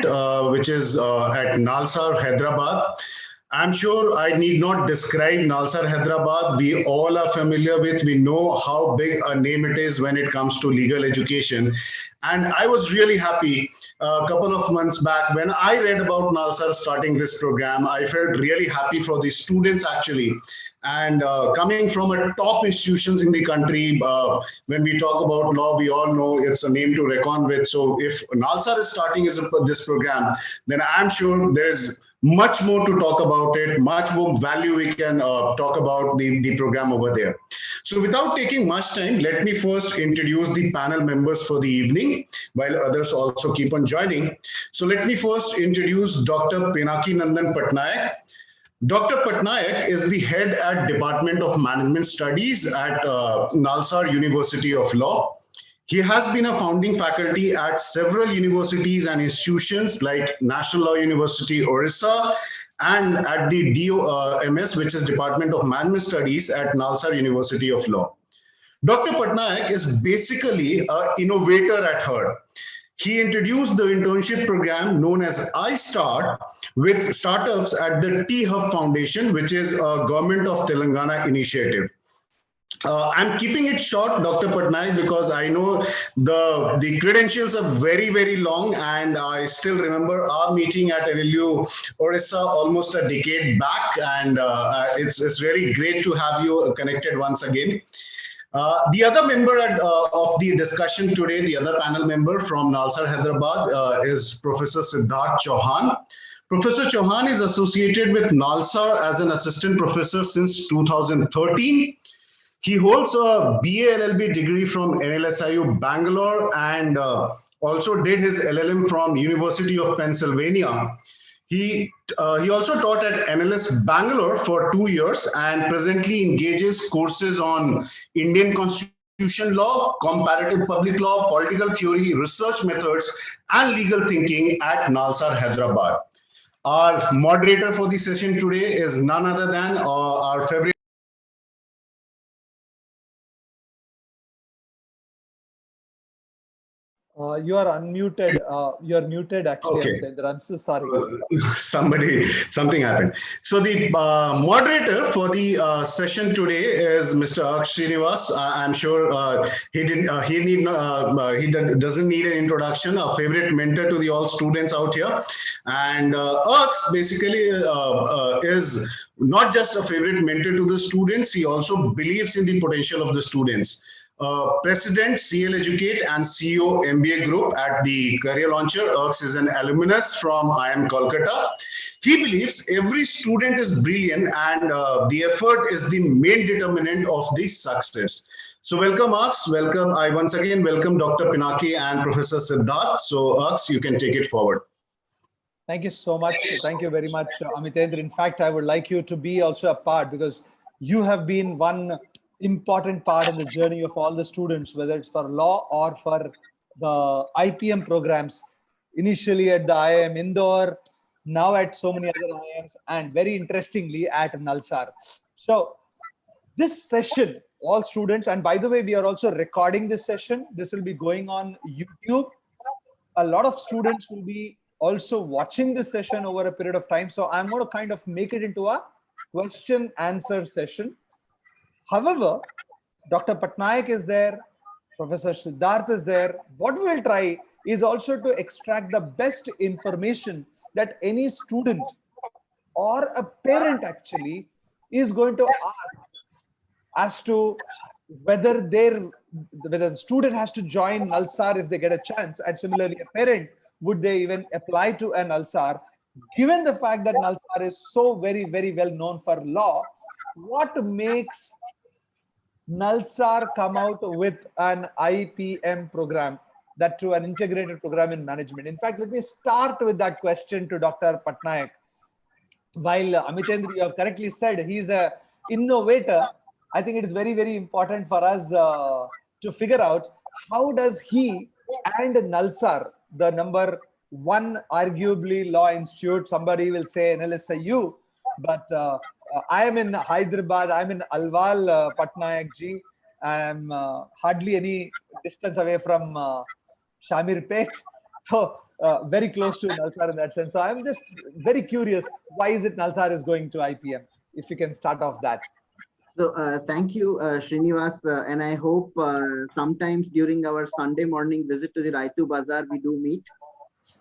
department, which is at Nalsar, Hyderabad. I'm sure I need not describe Nalsar Hyderabad. We all are familiar with, we know how big a name it is when it comes to legal education. And I was really happy a couple of months back when I read about Nalsar starting this program. I felt really happy for the students actually. And coming from a top institutions in the country, when we talk about law, we all know it's a name to reckon with. So if Nalsar is starting this program, then I'm sure there is much more to talk about it, much more value we can talk about the program over there. So without taking much time, let me first introduce the panel members for the evening, while others also keep on joining. So let me first introduce Dr. Pinaki Nandan Patnaik. Dr. Patnaik is the head at Department of Management Studies at Nalsar University of Law. He has been a founding faculty at several universities and institutions like National Law University, Orissa, and at the DOMS, which is Department of Management Studies at Nalsar University of Law. Dr. Patnaik is basically an innovator at heart. He introduced the internship program known as iStart with startups at the T-Hub Foundation, which is a Government of Telangana initiative. I'm keeping it short, Dr. Patnaik, because I know the credentials are very, very long, and I still remember our meeting at NLU Orissa almost a decade back, and it's really great to have you connected once again. The other member of the discussion today, the other panel member from Nalsar Hyderabad is Professor Siddharth Chauhan. Professor Chauhan is associated with Nalsar as an assistant professor since 2013. He holds a BA LLB degree from NLSIU Bangalore and also did his LLM from University of Pennsylvania. He also taught at NLS Bangalore for 2 years and presently engages courses on Indian constitution law, comparative public law, political theory, research methods, and legal thinking at Nalsar Hyderabad. Our moderator for the session today is none other than our favorite. You are unmuted. You are muted, actually. Okay. I'm so sorry. Something happened. So the moderator for the session today is Mr. Aksh Srinivas. I'm sure he doesn't need an introduction. A favorite mentor to the all students out here, and Aksh basically is not just a favorite mentor to the students. He also believes in the potential of the students. President, CL Educate, and CEO MBA Group at the Career Launcher. Aksh is an alumnus from IIM Kolkata. He believes every student is brilliant and the effort is the main determinant of the success. So welcome, Aksh. Welcome. I once again welcome Dr. Pinaki and Professor Siddharth. So Aksh, you can take it forward. Thank you so much. Thank you very much, Amitendra. In fact, I would like you to be also a part, because you have been one important part in the journey of all the students, whether it's for law or for the IPM programs, initially at the IIM Indore, now at so many other IIMs, and very interestingly at Nalsar. So this session, all students, and by the way, we are also recording this session. This will be going on YouTube. A lot of students will be also watching this session over a period of time. So I'm going to kind of make it into a question answer session. However, Dr. Patnaik is there, Professor Siddharth is there. What we will try is also to extract the best information that any student or a parent actually is going to ask as to whether the student has to join Nalsar if they get a chance, and similarly a parent, would they even apply to an Nalsar, given the fact that Nalsar is so very, very well known for law. What makes Nalsar come out with an IPM program, that to an integrated program in management? In fact, let me start with that question to Dr. Patnaik. While Amitendra, you have correctly said he's an innovator, I think it is very, very important for us to figure out how does he and Nalsar, the number one arguably law institute, somebody will say NLSIU, but I am in Hyderabad, I'm in Alwal, Patnaik ji. I'm hardly any distance away from Shamir Pet. So very close to Nalsar in that sense. So I'm just very curious, why is it Nalsar is going to IPM? If you can start off that. So thank you, Srinivas, and I hope sometimes during our Sunday morning visit to the Raitu Bazaar, we do meet.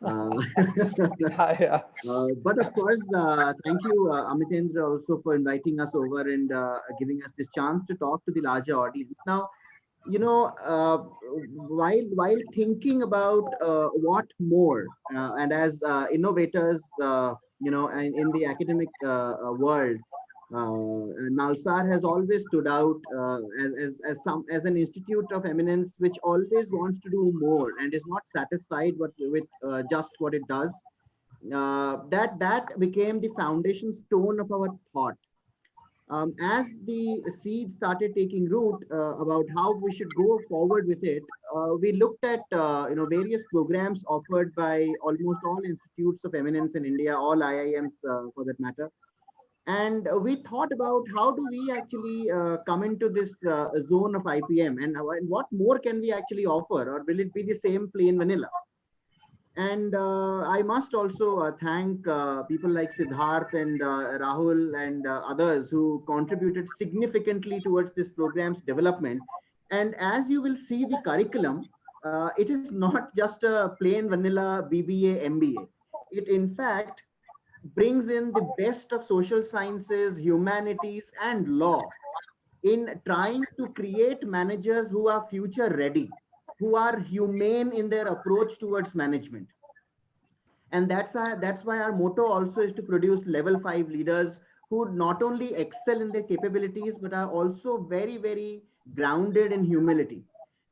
Yeah. But of course, thank you, Amitendra, also for inviting us over and giving us this chance to talk to the larger audience. Now, while thinking about what more, and as innovators, in the academic world, Nalsar has always stood out as an institute of eminence, which always wants to do more and is not satisfied with just what it does. That became the foundation stone of our thought. As the seed started taking root about how we should go forward with it, we looked at various programs offered by almost all institutes of eminence in India, all IIMs for that matter. And we thought about how do we actually come into this zone of IPM, and what more can we actually offer, or will it be the same plain vanilla? And I must also thank people like Siddharth and Rahul and others who contributed significantly towards this program's development. And as you will see the curriculum, it is not just a plain vanilla BBA, MBA. It in fact brings in the best of social sciences, humanities, and law in trying to create managers who are future ready, who are humane in their approach towards management. And that's why our motto also is to produce level 5 leaders who not only excel in their capabilities, but are also very, very grounded in humility.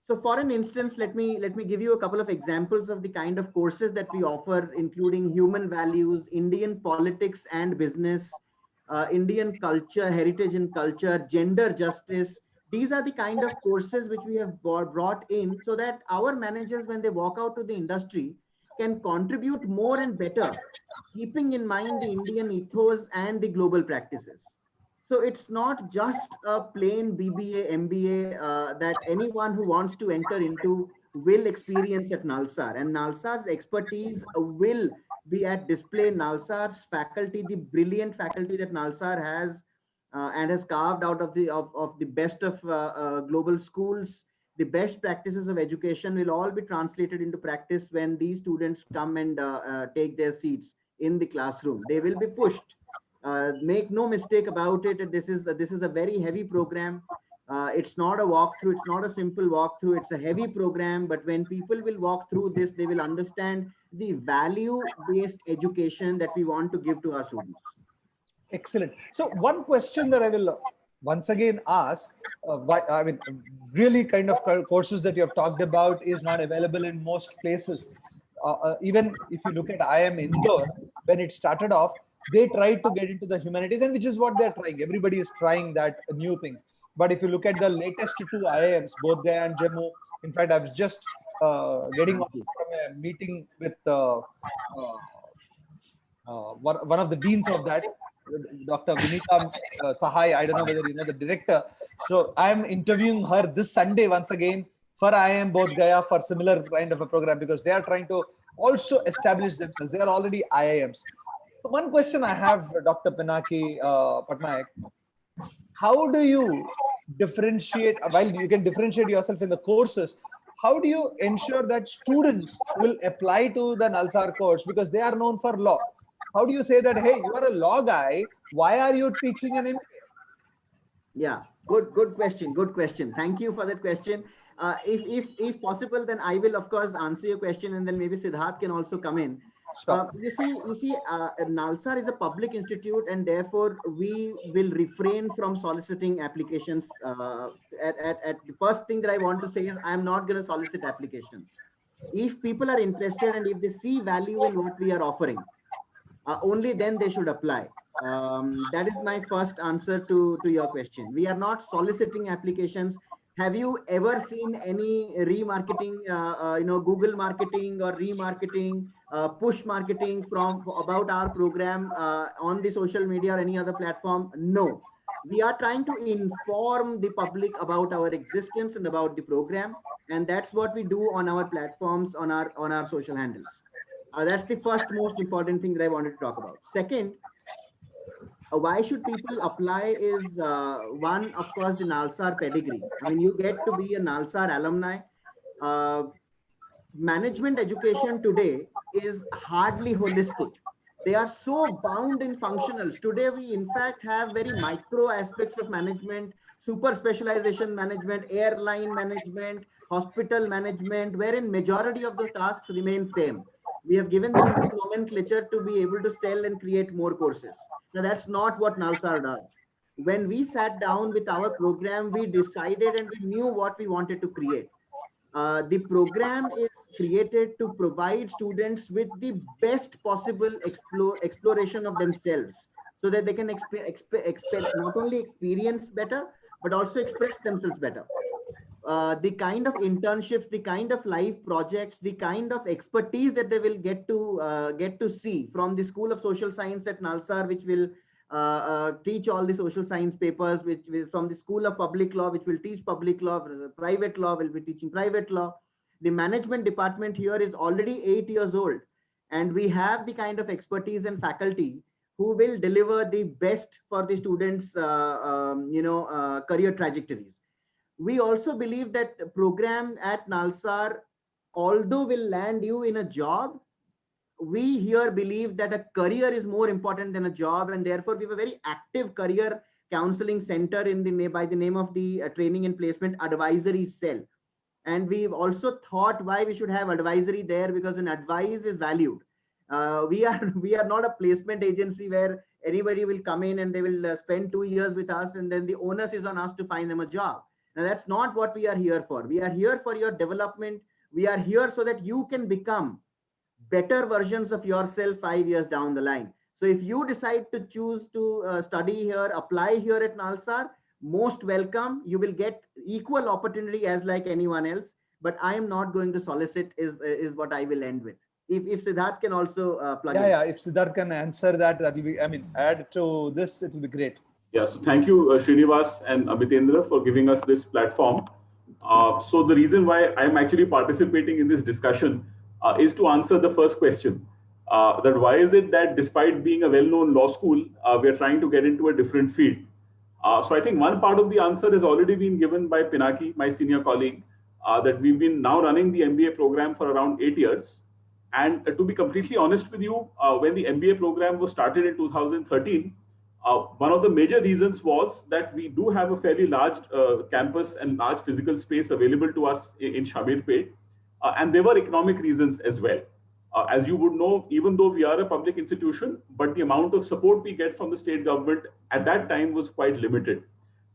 So for an instance, let me give you a couple of examples of the kind of courses that we offer, including human values, Indian politics and business, Indian culture, heritage and culture, gender justice. These are the kind of courses which we have brought in so that our managers, when they walk out to the industry, can contribute more and better, keeping in mind the Indian ethos and the global practices. So it's not just a plain BBA, MBA that anyone who wants to enter into will experience at Nalsar. And Nalsar's expertise will be at display. Nalsar's faculty, the brilliant faculty that Nalsar has and has carved out of the best of global schools, the best practices of education will all be translated into practice when these students come and take their seats in the classroom. They will be pushed. Make no mistake about it. This is a very heavy program. It's not a walkthrough. It's not a simple walkthrough. It's a heavy program. But when people will walk through this, they will understand the value-based education that we want to give to our students. Excellent. So one question that I will once again ask, really kind of courses that you have talked about is not available in most places. Even if you look at IIM Indore, when it started off, they tried to get into the humanities, and which is what they're trying. Everybody is trying that new things. But if you look at the latest two IIMs, both Gaya and Jammu, in fact, I was just getting off from a meeting with one of the deans of that, Dr. Vinita Sahai. I don't know whether you know the director. So I'm interviewing her this Sunday once again for IIM both Gaya for similar kind of a program, because they are trying to also establish themselves. They are already IIMs. So one question I have, Dr. Pinaki Patnaik, how do you differentiate, while you can differentiate yourself in the courses, how do you ensure that students will apply to the Nalsar course, because they are known for law? How do you say that, hey, you are a law guy, why are you teaching an MBA? Yeah, good question. Good question. Thank you for that question. If possible, then I will of course answer your question, and then maybe Siddharth can also come in. You see, Nalsar is a public institute, and therefore we will refrain from soliciting applications. At the first thing that I want to say is I'm not going to solicit applications. If people are interested and if they see value in what we are offering, only then they should apply. That is my first answer to your question. We are not soliciting applications. Have you ever seen any remarketing, Google marketing or remarketing, push marketing about our program on the social media or any other platform? No. We are trying to inform the public about our existence and about the program, and that's what we do on our platforms, on our social handles. That's the first most important thing that I wanted to talk about. Second, why should people apply is one, of course, the Nalsar pedigree. I mean, you get to be a Nalsar alumni. Uh, Management education today is hardly holistic. They are so bound in functionals. Today, we in fact have very micro aspects of management, super specialization management, airline management, hospital management, wherein majority of those tasks remain same. We have given them this nomenclature to be able to sell and create more courses. Now, that's not what Nalsar does. When we sat down with our program, we decided and we knew what we wanted to create. The program is created to provide students with the best possible exploration of themselves so that they can not only experience better, but also express themselves better. The kind of internships, the kind of live projects, the kind of expertise that they will get to see from the School of Social Science at Nalsar, which will teach all the social science papers, which will from the School of Public Law, which will teach public law, private law will be teaching private law. The management department here is already 8 years old, and we have the kind of expertise and faculty who will deliver the best for the students' career trajectories. We also believe that program at Nalsar, although will land you in a job, we here believe that a career is more important than a job, and therefore we have a very active career counseling center in the by the name of the training and placement advisory cell. And we've also thought why we should have advisory there, because an advice is valued. We are we are not a placement agency where anybody will come in and they will spend 2 years with us and then the onus is on us to find them a job. Now that's not what we are here for. We are here for your development. We are here so that you can become better versions of yourself 5 years down the line. So if you decide to choose to study here, apply here at Nalsar, most welcome. You will get equal opportunity as like anyone else. But I am not going to solicit is what I will end with. If Siddharth can also plug in. Yeah. If Siddharth can answer that, that will be, I mean, add to this, it will be great. Yeah, so thank you, Srinivas and Amitendra, for giving us this platform. So the reason why I'm actually participating in this discussion is to answer the first question. That why is it that despite being a well-known law school, we are trying to get into a different field? So I think one part of the answer has already been given by Pinaki, my senior colleague, that we've been now running the MBA program for around 8 years. And to be completely honest with you, when the MBA program was started in 2013, one of the major reasons was that we do have a fairly large campus and large physical space available to us in Shamirpet. And there were economic reasons as well. As you would know, even though we are a public institution, but the amount of support we get from the state government at that time was quite limited.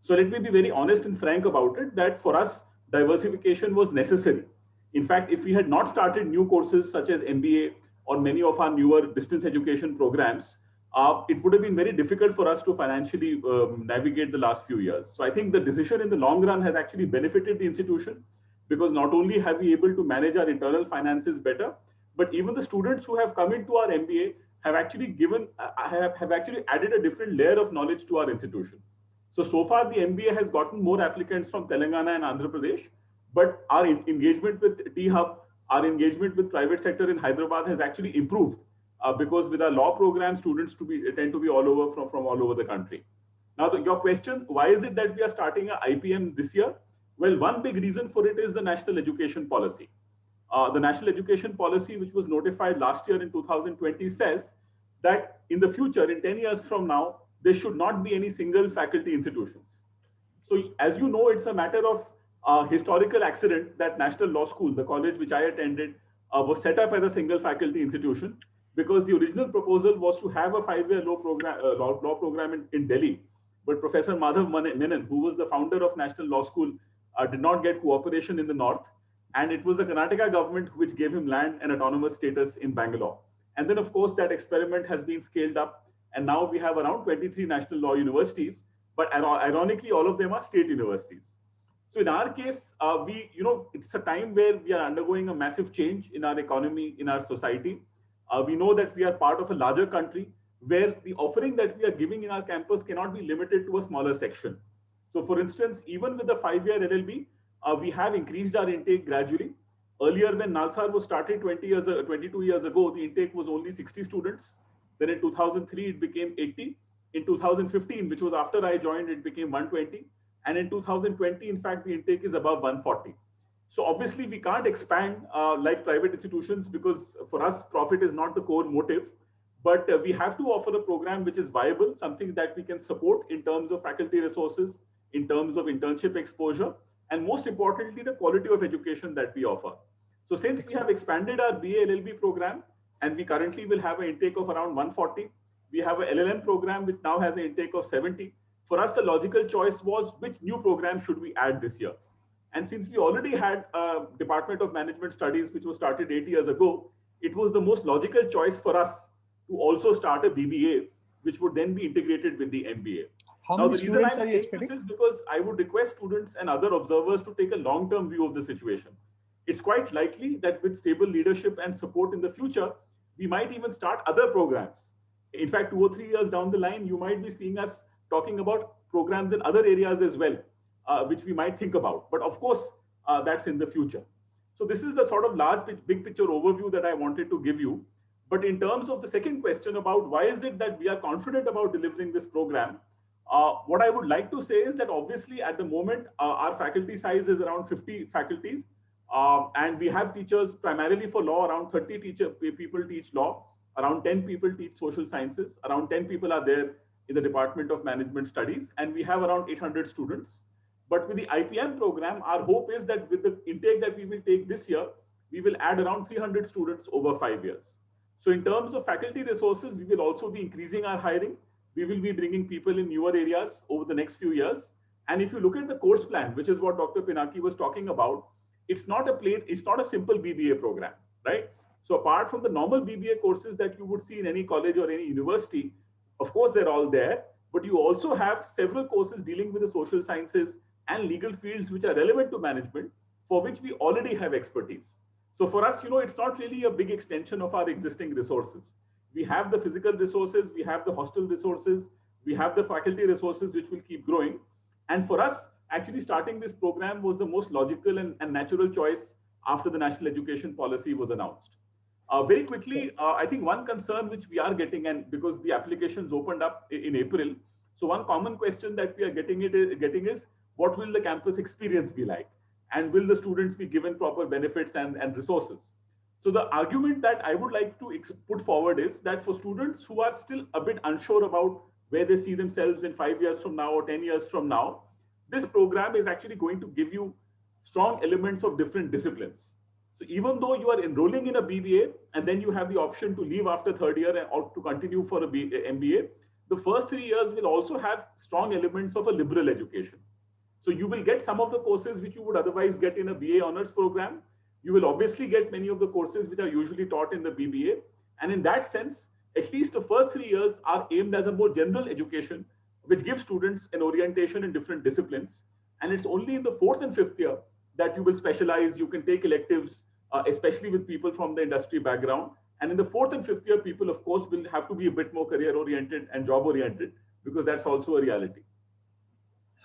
So let me be very honest and frank about it, that for us, diversification was necessary. In fact, if we had not started new courses such as MBA or many of our newer distance education programs, it would have been very difficult for us to financially navigate the last few years. So I think the decision in the long run has actually benefited the institution, because not only have we able to manage our internal finances better, but even the students who have come into our MBA have actually have actually added a different layer of knowledge to our institution. So far the MBA has gotten more applicants from Telangana and Andhra Pradesh, but our engagement with T-Hub, our engagement with private sector in Hyderabad has actually improved. Because with our law program, students tend to be all over from all over the country. Now, your question, why is it that we are starting an IPM this year? Well, one big reason for it is the National Education Policy. The National Education Policy, which was notified last year in 2020, says that in the future, in 10 years from now, there should not be any single faculty institutions. So as you know, it's a matter of historical accident that National Law School, the college which I attended, was set up as a single faculty institution, because the original proposal was to have a 5-year law program in Delhi. But Professor Madhav Menon, who was the founder of National Law School, did not get cooperation in the north. And it was the Karnataka government which gave him land and autonomous status in Bangalore. And then, of course, that experiment has been scaled up. And now we have around 23 national law universities. But ironically, all of them are state universities. So in our case, it's a time where we are undergoing a massive change in our economy, in our society. We know that we are part of a larger country where the offering that we are giving in our campus cannot be limited to a smaller section. So for instance, even with the 5-year LLB, we have increased our intake gradually. Earlier, when Nalsar was started 22 years ago, the intake was only 60 students. Then in 2003, it became 80. In 2015, which was after I joined, it became 120. And in 2020, in fact, the intake is above 140. So obviously, we can't expand like private institutions because for us, profit is not the core motive. But we have to offer a program which is viable, something that we can support in terms of faculty resources, in terms of internship exposure, and most importantly, the quality of education that we offer. So since we have expanded our BA LLB program, and we currently will have an intake of around 140, we have an LLM program which now has an intake of 70. For us, the logical choice was which new program should we add this year? And since we already had a Department of Management Studies, which was started 8 years ago, it was the most logical choice for us to also start a BBA, which would then be integrated with the MBA. How Now, many the reason students I'm are you saying expecting? this is because I would request students and other observers to take a long-term view of the situation. It's quite likely that with stable leadership and support in the future, we might even start other programs. In fact, 2 or 3 years down the line, you might be seeing us talking about programs in other areas as well, which we might think about. But of course, that's in the future. So this is the sort of big picture overview that I wanted to give you. But in terms of the second question about why is it that we are confident about delivering this program, what I would like to say is that obviously at the moment, our faculty size is around 50 faculties. And we have teachers primarily for law, around 30 people teach law, around 10 people teach social sciences, around 10 people are there in the Department of Management Studies, and we have around 800 students. But with the IPM program, our hope is that with the intake that we will take this year, we will add around 300 students over 5 years. So in terms of faculty resources, we will also be increasing our hiring. We will be bringing people in newer areas over the next few years. And if you look at the course plan, which is what Dr. Pinaki was talking about, it's not a simple BBA program, right? So apart from the normal BBA courses that you would see in any college or any university, of course, they're all there, but you also have several courses dealing with the social sciences and legal fields which are relevant to management, for which we already have expertise. So for us, it's not really a big extension of our existing resources. We have the physical resources, we have the hostel resources, we have the faculty resources, which will keep growing. And for us, actually starting this program was the most logical and natural choice after the national education policy was announced. Very quickly, I think one concern which we are getting, and because the applications opened up in April, so one common question that we are getting is, what will the campus experience be like? And will the students be given proper benefits and resources? So the argument that I would like to put forward is that for students who are still a bit unsure about where they see themselves in 5 years from now or 10 years from now, this program is actually going to give you strong elements of different disciplines. So even though you are enrolling in a BBA and then you have the option to leave after third year or to continue for a MBA, the first 3 years will also have strong elements of a liberal education. So you will get some of the courses which you would otherwise get in a BA honors program. You will obviously get many of the courses which are usually taught in the BBA. And in that sense, at least the first 3 years are aimed as a more general education, which gives students an orientation in different disciplines. And it's only in the 4th and 5th year that you will specialize, you can take electives, especially with people from the industry background. And in the 4th and 5th year, people, of course, will have to be a bit more career-oriented and job-oriented, because that's also a reality.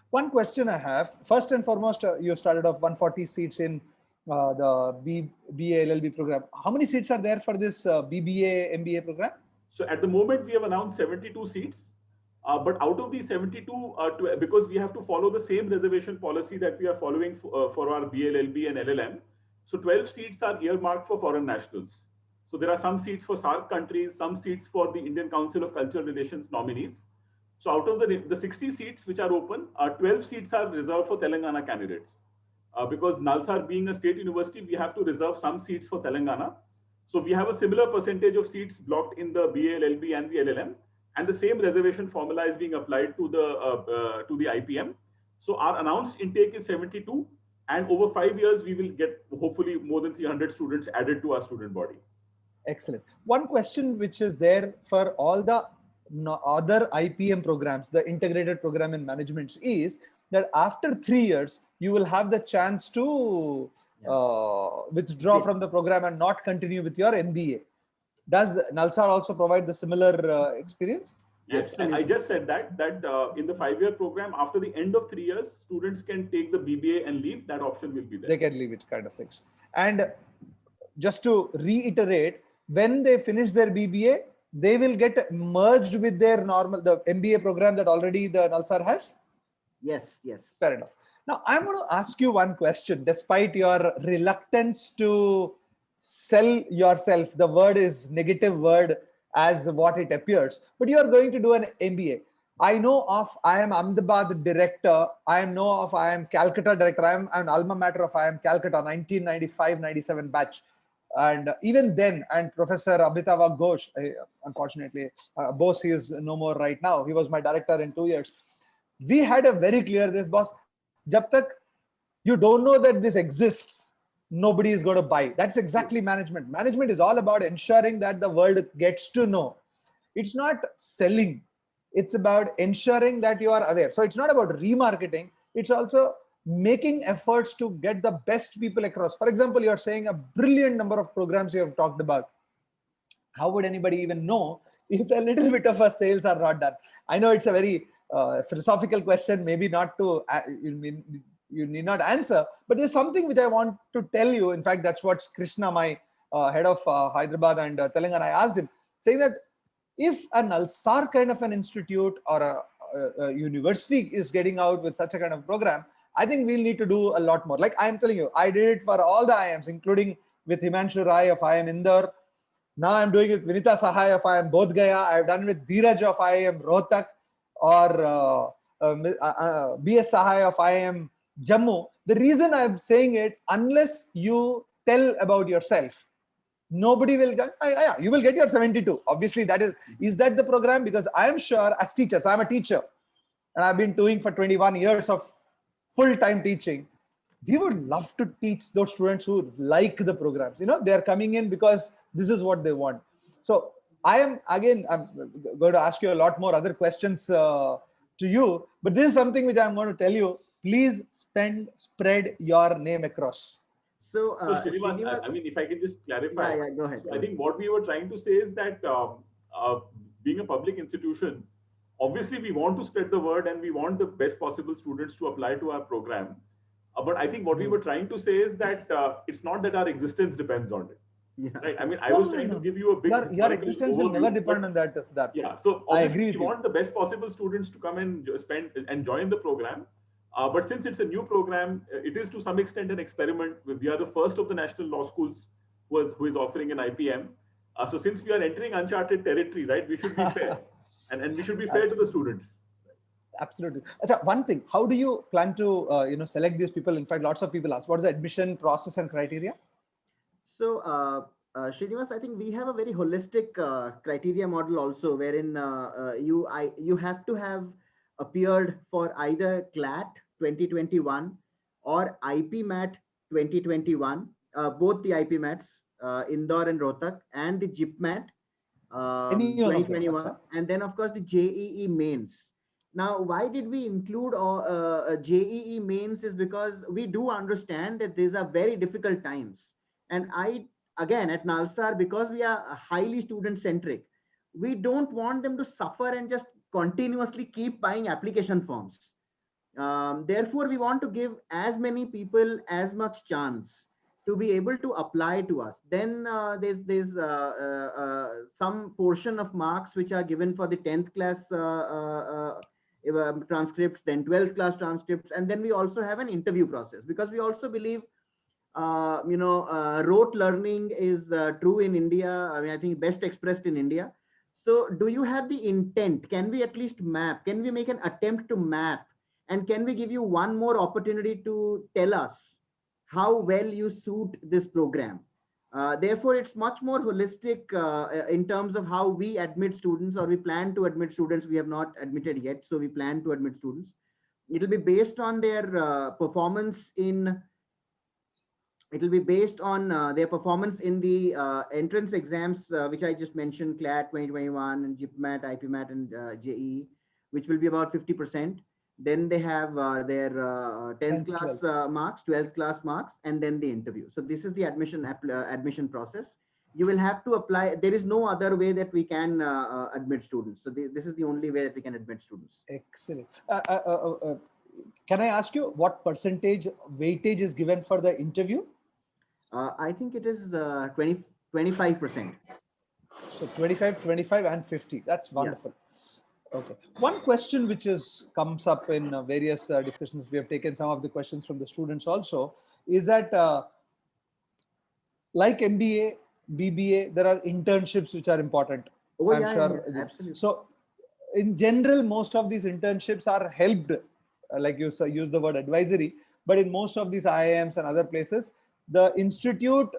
One question I have, first and foremost, you started off 140 seats in the BA LLB program. How many seats are there for this BBA MBA program? So at the moment, we have announced 72 seats. But out of these 72, because we have to follow the same reservation policy that we are following for our BLLB and LLM, so 12 seats are earmarked for foreign nationals. So there are some seats for SAARC countries, some seats for the Indian Council of Cultural Relations nominees. So out of the 60 seats which are open, 12 seats are reserved for Telangana candidates. Because Nalsar being a state university, we have to reserve some seats for Telangana. So we have a similar percentage of seats blocked in the BLLB and the LLM. And the same reservation formula is being applied to the IPM. So our announced intake is 72, and over 5 years we will get hopefully more than 300 students added to our student body. Excellent. One question which is there for all the other IPM programs, the integrated program in management, is that after 3 years you will have the chance to withdraw from the program and not continue with your MBA. Does Nalsar also provide the similar experience? Yes, and I just said that in the 5-year program, after the end of 3 years, students can take the BBA and leave. That option will be there. They can leave it, kind of things. And just to reiterate, when they finish their BBA, they will get merged with their the MBA program that already the Nalsar has? Yes, yes. Fair enough. Now, I'm going to ask you one question, despite your reluctance to sell yourself. The word is negative word as what it appears, but you are going to do an MBA. I know of I am Ahmedabad director. I am Calcutta director. I am an alma mater of I am Calcutta 1995-97 batch. And even then, and Professor Abhitava Ghosh, unfortunately, Bose, he is no more right now. He was my director in 2 years. We had a very clear this, boss. Jab tak you don't know that this exists, nobody is going to buy. That's exactly management. Management is all about ensuring that the world gets to know. It's not selling. It's about ensuring that you are aware. So it's not about remarketing. It's also making efforts to get the best people across. For example, you're saying a brilliant number of programs you have talked about. How would anybody even know if a little bit of a sales are not done? I know it's a very philosophical question, maybe not to, you need not answer, but there's something which I want to tell you. In fact, that's what Krishna, my head of Hyderabad and Telangana, I asked him, saying that if a Nalsar kind of an institute or a university is getting out with such a kind of program, I think we'll need to do a lot more. Like I'm telling you, I did it for all the IIMs, including with Himanshu Rai of IIM Indore. Now I'm doing it with Vinita Sahai of IIM Bodh Gaya. I've done it with Dheeraj of IIM Rohtak, or BS Sahai of IIM Jammu. The reason I'm saying it, unless you tell about yourself, nobody will get, you will get your 72. Obviously, is that the program? Because I am sure as teachers, I'm a teacher and I've been doing for 21 years of full-time teaching. We would love to teach those students who like the programs. They're coming in because this is what they want. So I'm going to ask you a lot more other questions to you, but this is something which I'm going to tell you. Please spread your name across. So Srinivas, I mean, if I can just clarify. Yeah, go ahead. I think what we were trying to say is that being a public institution, obviously we want to spread the word and we want the best possible students to apply to our program. But I think what we were trying to say is that it's not that our existence depends on it. Yeah. Right? I mean, I was trying to give you a big... Your existence will never depend on that. Yeah. So I agree with you. We want the best possible students to come and spend and join the program. But since it's a new program, it is to some extent an experiment. We are the first of the national law schools who is offering an IPM. So since we are entering uncharted territory, right, we should be fair. and we should be fair to the students. Absolutely. One thing, how do you plan to select these people? In fact, lots of people ask, what is the admission process and criteria? So, Srinivas, I think we have a very holistic criteria model also, wherein you have to have appeared for either CLAT 2021 or IPMAT 2021, both the IPMATs, Indore and Rohtak, and the JIPMAT 2021, and then of course the JEE mains. Now, why did we include JEE mains is because we do understand that these are very difficult times. And again, at Nalsar, because we are highly student-centric, we don't want them to suffer and just continuously keep buying application forms. Therefore, we want to give as many people as much chance to be able to apply to us. Then there's some portion of marks which are given for the 10th class transcripts, then 12th class transcripts, and then we also have an interview process, because we also believe rote learning is true in India. I mean, I think best expressed in India. So do you have the intent? Can we at least map? Can we make an attempt to map? And can we give you one more opportunity to tell us how well you suit this program? Therefore, it's much more holistic in terms of how we admit students, or we plan to admit students. We have not admitted yet, so we plan to admit students. It'll be based on their performance in... It'll be based on their performance in the entrance exams, which I just mentioned, CLAT 2021 and JIPMAT, IPMAT, and JEE, which will be about 50%. Then they have their 10th class marks, 12th class marks, and then the interview. So this is the admission process. You will have to apply. There is no other way that we can admit students. So this is the only way that we can admit students. Excellent. Can I ask you what percentage weightage is given for the interview? I think it is 25%. So 25, 25 and 50. That's wonderful. Okay. One question which comes up in various discussions, we have taken some of the questions from the students also, is that like MBA, BBA, there are internships which are important. Oh, I'm yeah, sure. yeah, absolutely. So in general, most of these internships are helped, like you use the word advisory, but in most of these IIMs and other places, the institute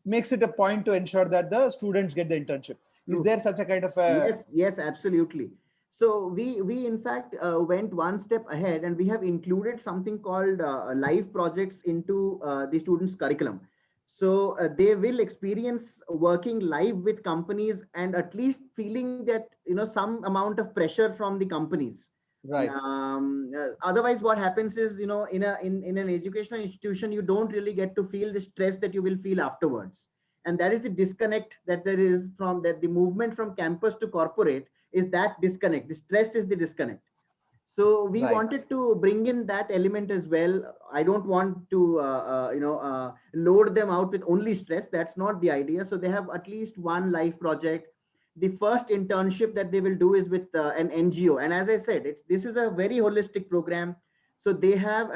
makes it a point to ensure that the students get the internship. Is True. there such a kind of a... Yes, absolutely. So we in fact went one step ahead, and we have included something called live projects into the students' curriculum. So they will experience working live with companies and at least feeling that, some amount of pressure from the companies. Right. Otherwise, what happens is, in an educational institution, you don't really get to feel the stress that you will feel afterwards. And that is the disconnect that there is from that. The movement from campus to corporate is that disconnect. The stress is the disconnect. So we Right. wanted to bring in that element as well. I don't want to load them out with only stress. That's not the idea. So they have at least one live project. The first internship that they will do is with an NGO, and as I said, this is a very holistic program. So they have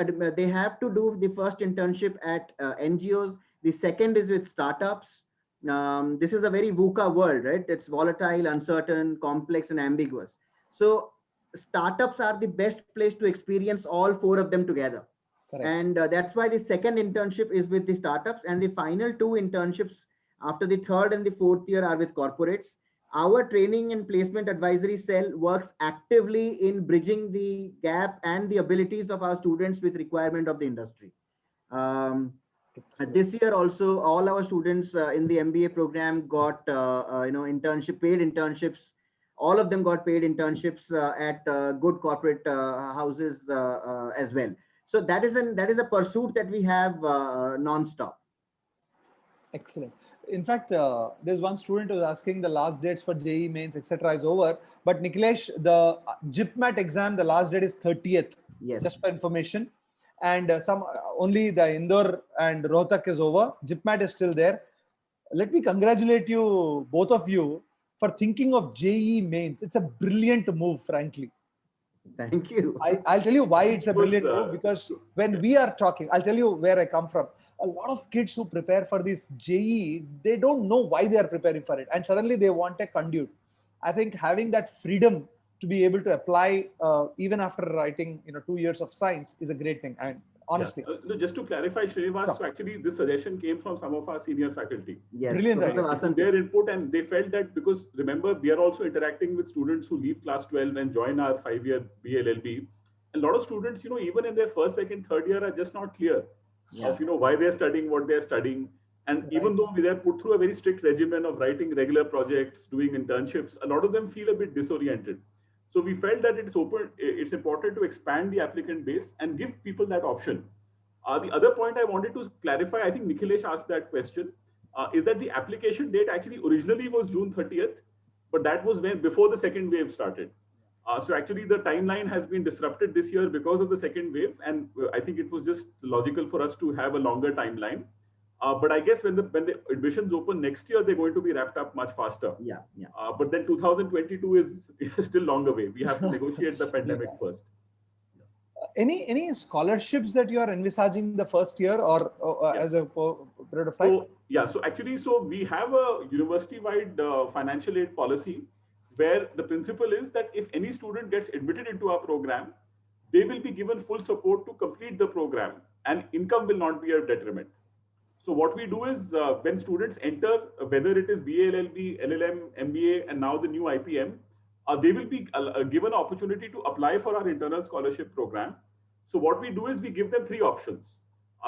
to do the first internship at NGOs. The second is with startups. This is a very VUCA world, right? It's volatile, uncertain, complex, and ambiguous. So startups are the best place to experience all four of them together. Correct. And that's why the second internship is with the startups, and the final two internships after the third and the fourth year are with corporates. Our training and placement advisory cell works actively in bridging the gap and the abilities of our students with requirement of the industry. This year also, all our students in the MBA program got paid internships. All of them got paid internships at good corporate houses as well. So that is a pursuit that we have non-stop. Excellent. In fact, there's one student who was asking the last dates for JEE mains, etc. is over. But Nikhilesh, the JIPMAT exam, the last date is 30th. Yes. Just for information. And only the Indore and Rohtak is over. JIPMAT is still there. Let me congratulate you, both of you, for thinking of JEE mains. It's a brilliant move, frankly. Thank you. I'll tell you why it's a brilliant move, because when we are talking, I'll tell you where I come from. A lot of kids who prepare for this JEE, they don't know why they are preparing for it. And suddenly they want a conduit. I think having that freedom to be able to apply even after writing 2 years of science is a great thing. And honestly. Yeah. Just to clarify, Srinivas, so actually this suggestion came from some of our senior faculty. Yes. Brilliant. Their input, and they felt that because remember, we are also interacting with students who leave class 12 and join our 5-year BLLB. A lot of students, even in their first, second, third year are just not clear of, why they're studying, what they're studying. And even though they are put through a very strict regimen of writing regular projects, doing internships, a lot of them feel a bit disoriented. So we felt that it's important to expand the applicant base and give people that option. The other point I wanted to clarify, I think Nikhilesh asked that question, is that the application date actually originally was June 30th, but that was before the second wave started. So actually the timeline has been disrupted this year because of the second wave, and I think it was just logical for us to have a longer timeline. But I guess when the admissions open next year, they're going to be wrapped up much faster. Yeah. But then 2022 is still long away. We have to negotiate the pandemic first. Any scholarships that you are envisaging the first year or as a period of time? So actually, we have a university-wide financial aid policy where the principle is that if any student gets admitted into our program, they will be given full support to complete the program, and income will not be a detriment. So what we do is when students enter, whether it is BLLB, LLM, MBA, and now the new IPM, they will be given opportunity to apply for our internal scholarship program. So what we do is we give them 3 options.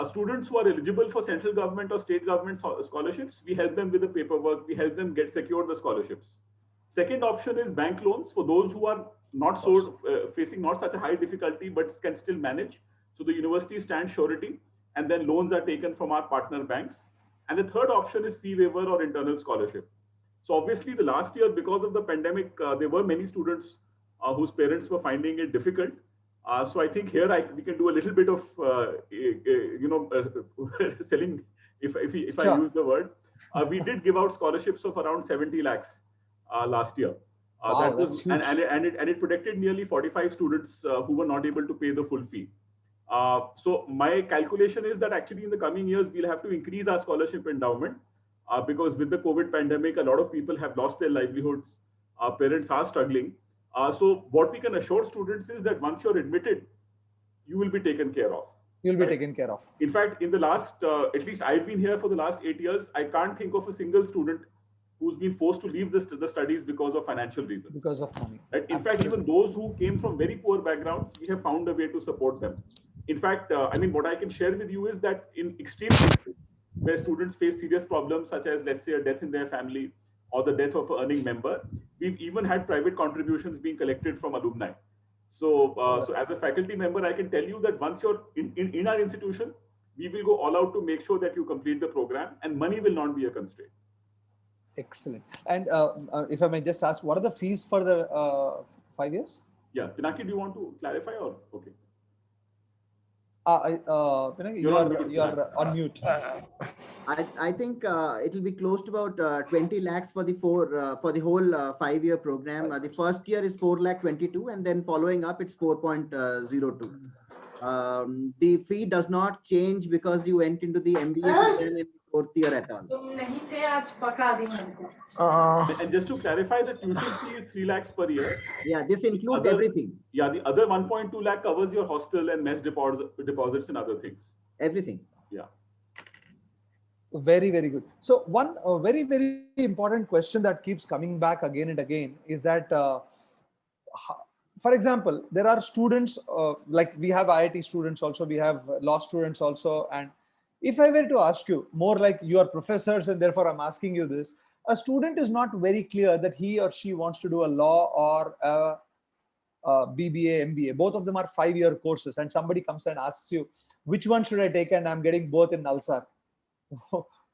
Students who are eligible for central government or state government scholarships, we help them with the paperwork, we help them secure the scholarships. Second option is bank loans for those who are not facing not such a high difficulty, but can still manage. So the university stands surety, and then loans are taken from our partner banks. And the third option is fee waiver or internal scholarship. So obviously the last year, because of the pandemic, there were many students whose parents were finding it difficult. So I think here we can do a little bit of, selling if I Sure. use the word. We did give out scholarships of around 70 lakhs last year. Wow, That was that's huge. and it protected nearly 45 students who were not able to pay the full fee. So my calculation is that actually in the coming years we'll have to increase our scholarship endowment because with the COVID pandemic, a lot of people have lost their livelihoods. Our parents are struggling. So what we can assure students is that once you're admitted, you will be taken care of. You'll be Right? taken care of. In fact, in the last, at least I've been here for the last 8 years, I can't think of a single student who's been forced to leave the studies because of financial reasons. Because of money. Right? In fact, even those who came from very poor backgrounds, we have found a way to support them. In fact, I mean, what I can share with you is that in extreme cases where students face serious problems, such as, let's say, a death in their family or the death of an earning member, we've even had private contributions being collected from alumni. So, so as a faculty member, I can tell you that once you're in our institution, we will go all out to make sure that you complete the program, and money will not be a constraint. Excellent. And if I may just ask, what are the fees for the 5 years? Yeah, Pinaki, do you want to clarify or okay? Pinaki, you are on mute. I think it will be close to about 20 lakhs for the whole 5-year program. The first year is 4 lakh 22, and then following up it's 4.02. The fee does not change because you went into the MBA program in the 4th year at all. And just to clarify, the tuition fee is 3 lakhs per year. Yeah, this includes everything. Yeah, the other 1.2 lakh covers your hostel and mess deposits and other things. Everything. Yeah. Very, very good. So one very, very important question that keeps coming back again and again is that, for example, there are students, like we have IIT students also, we have law students also. And if I were to ask you, more like you are professors, and therefore I'm asking you this, a student is not very clear that he or she wants to do a law or a BBA, MBA. Both of them are 5-year courses, and somebody comes and asks you, which one should I take? And I'm getting both in Nalsar.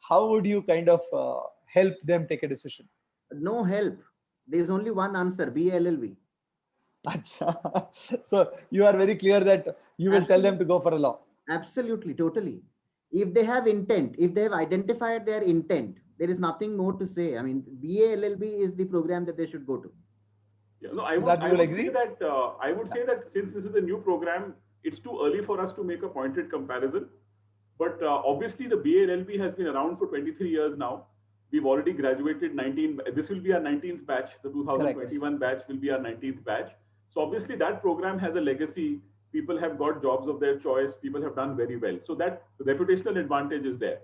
How would you kind of help them take a decision? No help. There is only one answer: BA LLB. So you are very clear that you will tell them to go for a law. Absolutely, totally. If they have intent, if they have identified their intent, there is nothing more to say. I mean, BA LLB is the program that they should go to. Yeah, no, I would say that since this is a new program, it's too early for us to make a pointed comparison. But obviously, the BA LLB has been around for 23 years now. We've already graduated 19. This will be our 19th batch. The 2021 batch will be our 19th batch. So obviously, that program has a legacy. People have got jobs of their choice. People have done very well. So that reputational advantage is there.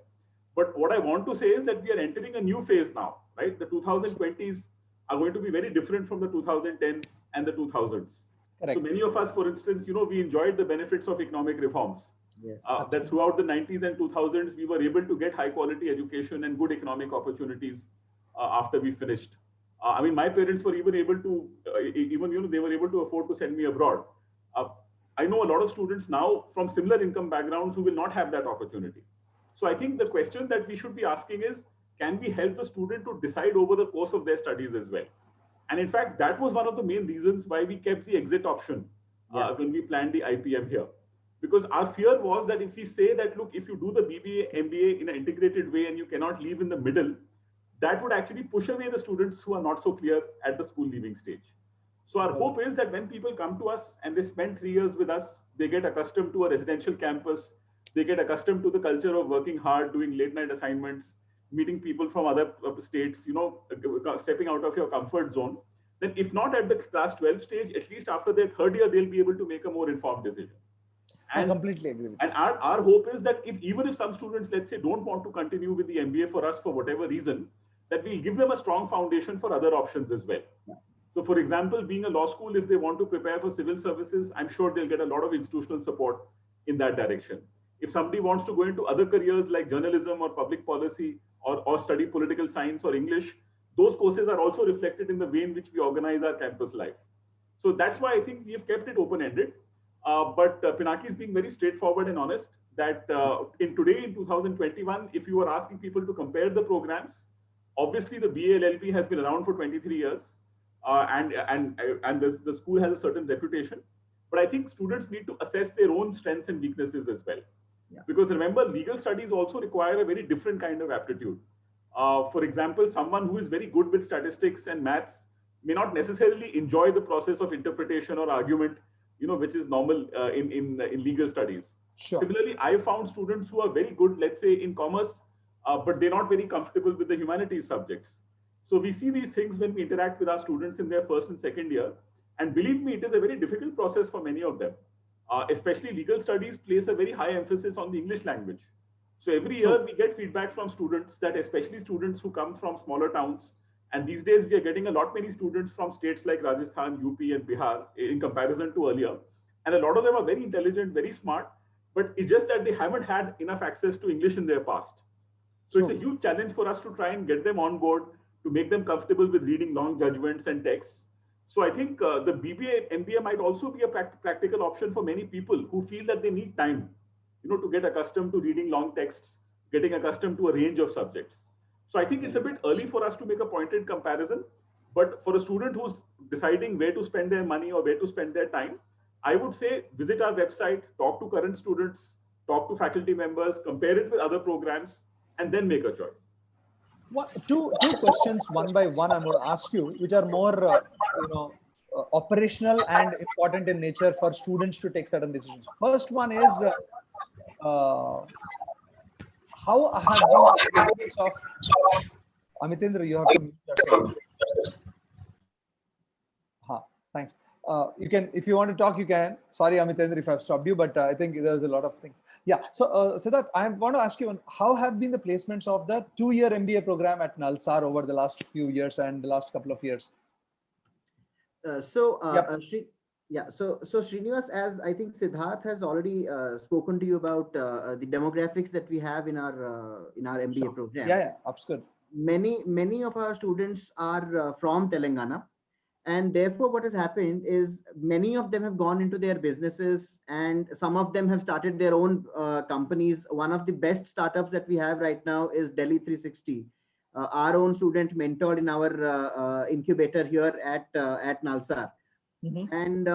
But what I want to say is that we are entering a new phase now, right? The 2020s are going to be very different from the 2010s and the 2000s. Correct. So many of us, for instance, we enjoyed the benefits of economic reforms. Yes. That throughout the 90s and 2000s, we were able to get high quality education and good economic opportunities after we finished. I mean, my parents were even able to, they were able to afford to send me abroad. I know a lot of students now from similar income backgrounds who will not have that opportunity. So I think the question that we should be asking is, can we help the student to decide over the course of their studies as well? And in fact, that was one of the main reasons why we kept the exit option when we planned the IPM here. Because our fear was that if we say that, look, if you do the BBA, MBA in an integrated way and you cannot leave in the middle, that would actually push away the students who are not so clear at the school leaving stage. So our hope is that when people come to us and they spend 3 years with us, they get accustomed to a residential campus, they get accustomed to the culture of working hard, doing late night assignments, meeting people from other states, stepping out of your comfort zone. Then if not at the class 12 stage, at least after their 3rd year, they'll be able to make a more informed decision. I completely agree with you. And our hope is that even if some students, let's say, don't want to continue with the MBA for us for whatever reason, that we'll give them a strong foundation for other options as well. Yeah. So for example, being a law school, if they want to prepare for civil services, I'm sure they'll get a lot of institutional support in that direction. If somebody wants to go into other careers like journalism or public policy or study political science or English, those courses are also reflected in the way in which we organize our campus life. So that's why I think we have kept it open-ended. But Pinaki is being very straightforward and honest that in 2021, if you are asking people to compare the programs, obviously the BA LLB has been around for 23 years and the school has a certain reputation. But I think students need to assess their own strengths and weaknesses as well. Yeah. Because remember, legal studies also require a very different kind of aptitude. For example, someone who is very good with statistics and maths may not necessarily enjoy the process of interpretation or argument, which is normal in legal studies. Sure. Similarly, I found students who are very good, let's say, in commerce, but they're not very comfortable with the humanities subjects. So we see these things when we interact with our students in their first and second year. And believe me, it is a very difficult process for many of them. Especially legal studies place a very high emphasis on the English language. So every True. year we get feedback from students that, especially students who come from smaller towns, and these days we are getting a lot many students from states like Rajasthan, UP, and Bihar in comparison to earlier. And a lot of them are very intelligent, very smart, but it's just that they haven't had enough access to English in their past. So it's a huge challenge for us to try and get them on board, to make them comfortable with reading long judgments and texts. So I think the BBA, MBA might also be a practical option for many people who feel that they need time, to get accustomed to reading long texts, getting accustomed to a range of subjects. So I think it's a bit early for us to make a pointed comparison, but for a student who's deciding where to spend their money or where to spend their time, I would say visit our website, talk to current students, talk to faculty members, compare it with other programs, and then make a choice. Two questions one by one I'm going to ask you, which are more operational and important in nature for students to take certain decisions. First one is how have been of Amitendra, you have to mute yourself. Thanks. You can, if you want to talk, you can. Sorry, Amitendra, if I've stopped you, but I think there's a lot of things. Yeah. So, Siddharth, I want to ask you, how have been the placements of the 2-year MBA program at Nalsar over the last few years and the last couple of years? So Srinivas, as I think Siddharth has already spoken to you about the demographics that we have in our MBA program. Yeah, that's good. Many of our students are from Telangana. And therefore, what has happened is many of them have gone into their businesses, and some of them have started their own companies. One of the best startups that we have right now is Delhi 360. Our own student mentored in our incubator here at Nalsar. Mm-hmm. And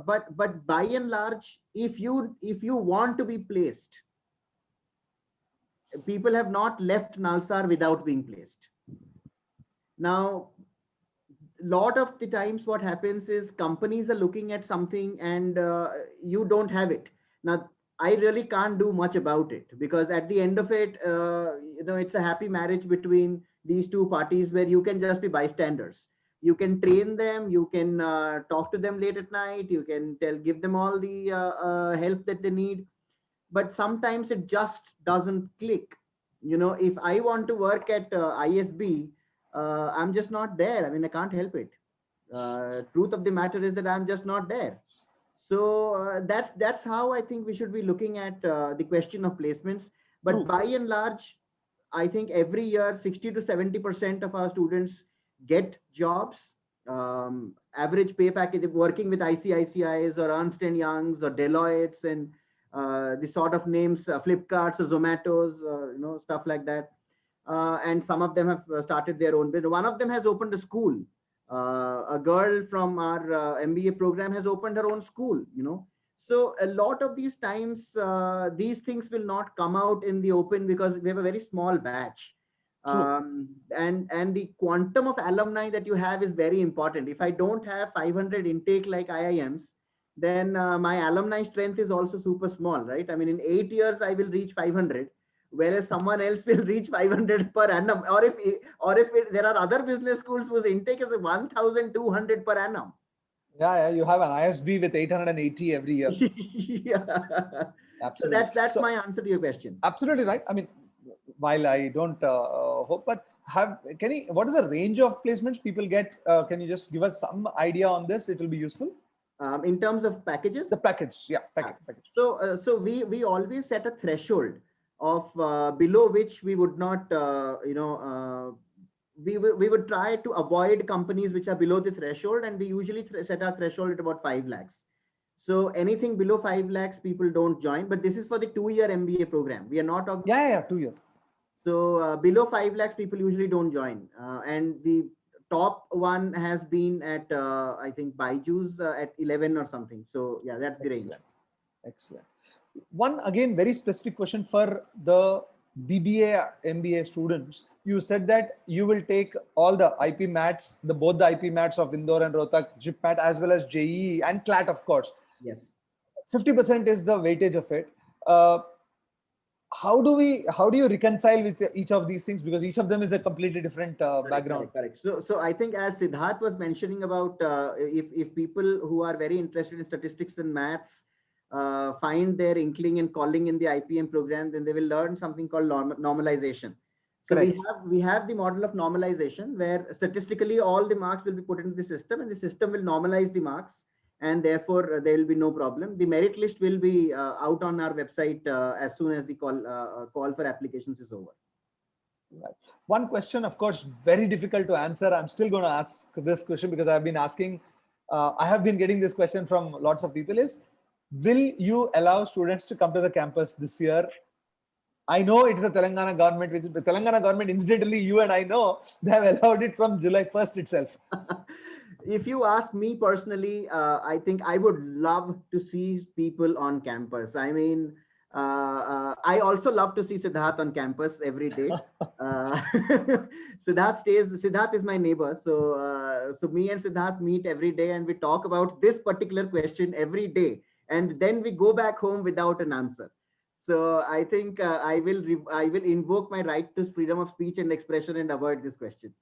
but by and large, if you want to be placed, people have not left Nalsar without being placed. Now, lot of the times what happens is companies are looking at something and you don't have it. Now, I really can't do much about it, because at the end of it, it's a happy marriage between these two parties where you can just be bystanders. You can train them, you can talk to them late at night, you can give them all the help that they need. But sometimes it just doesn't click. If I want to work at ISB, I'm just not there. I mean, I can't help it. Truth of the matter is that I'm just not there. So that's how I think we should be looking at the question of placements. But by and large, I think every year 60 to 70% of our students get jobs. Average pay package, working with ICICIs or Ernst & Youngs or Deloitte's and the sort of names, Flipkarts or Zomatos, stuff like that. And some of them have started their own business. One of them has opened a school. A girl from our MBA program has opened her own school, So a lot of these times, these things will not come out in the open because we have a very small batch. And the quantum of alumni that you have is very important. If I don't have 500 intake like IIMs, then my alumni strength is also super small, right? I mean, in 8 years, I will reach 500. Whereas someone else will reach 500 per annum, or if there are other business schools whose intake is 1,200 per annum. Yeah, you have an ISB with 880 every year. Yeah, absolutely. So that's my answer to your question. Absolutely right. I mean, while I don't hope, but what is the range of placements people get? Can you just give us some idea on this? It will be useful. In terms of packages? The package, yeah, package. So we always set a threshold of below which we would not, we would try to avoid companies which are below the threshold, and we usually set our threshold at about 5 lakhs. So anything below 5 lakhs, people don't join. But this is for the 2-year MBA program. We are not talking. Yeah, 2 years. So below 5 lakhs, people usually don't join. And the top one has been at I think Byju's at 11 or something. So yeah, that's the range. Excellent. One again very specific question for the BBA MBA students. You said that you will take all the IP mats, both the IP mats of Indore and Rohtak, GIPMAT, as well as JEE and CLAT, of course. Yes. 50% is the weightage of it. How do you reconcile with each of these things, because each of them is a completely different background? Correct. So I think, as Siddharth was mentioning about, if people who are very interested in statistics and maths find their inkling in calling in the IPM program, then they will learn something called normalization. So Correct. we have the model of normalization, where statistically all the marks will be put into the system, and the system will normalize the marks, and therefore there will be no problem. The merit list will be out on our website as soon as the call for applications is over. Right. One question, of course, very difficult to answer. I'm still going to ask this question because I've been asking, I have been getting this question from lots of people is, will you allow students to come to the campus this year? I know it's the Telangana government, which the Telangana government, incidentally, you and I know, they have allowed it from July 1st itself. If you ask me personally, I think I would love to see people on campus. I mean, I also love to see Siddharth on campus every day. Siddharth is my neighbor. So me and Siddharth meet every day, and we talk about this particular question every day. And then we go back home without an answer. So I think I will invoke my right to freedom of speech and expression and avoid this question.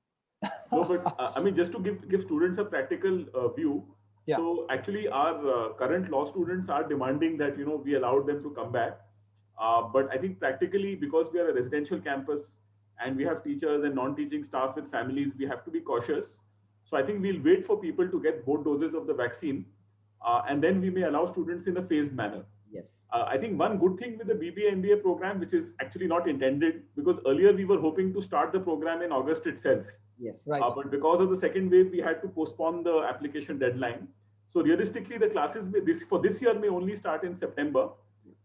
No, but I mean, just to give students a practical view. Yeah. So actually, our current law students are demanding that we allowed them to come back. But I think practically, because we are a residential campus and we have teachers and non-teaching staff with families, we have to be cautious. So I think we'll wait for people to get both doses of the vaccine, and then we may allow students in a phased manner. Yes. I think one good thing with the BBA MBA program, which is actually not intended, because earlier we were hoping to start the program in August itself. Yes. Right. But because of the second wave, we had to postpone the application deadline. So realistically, the classes for this year may only start in September,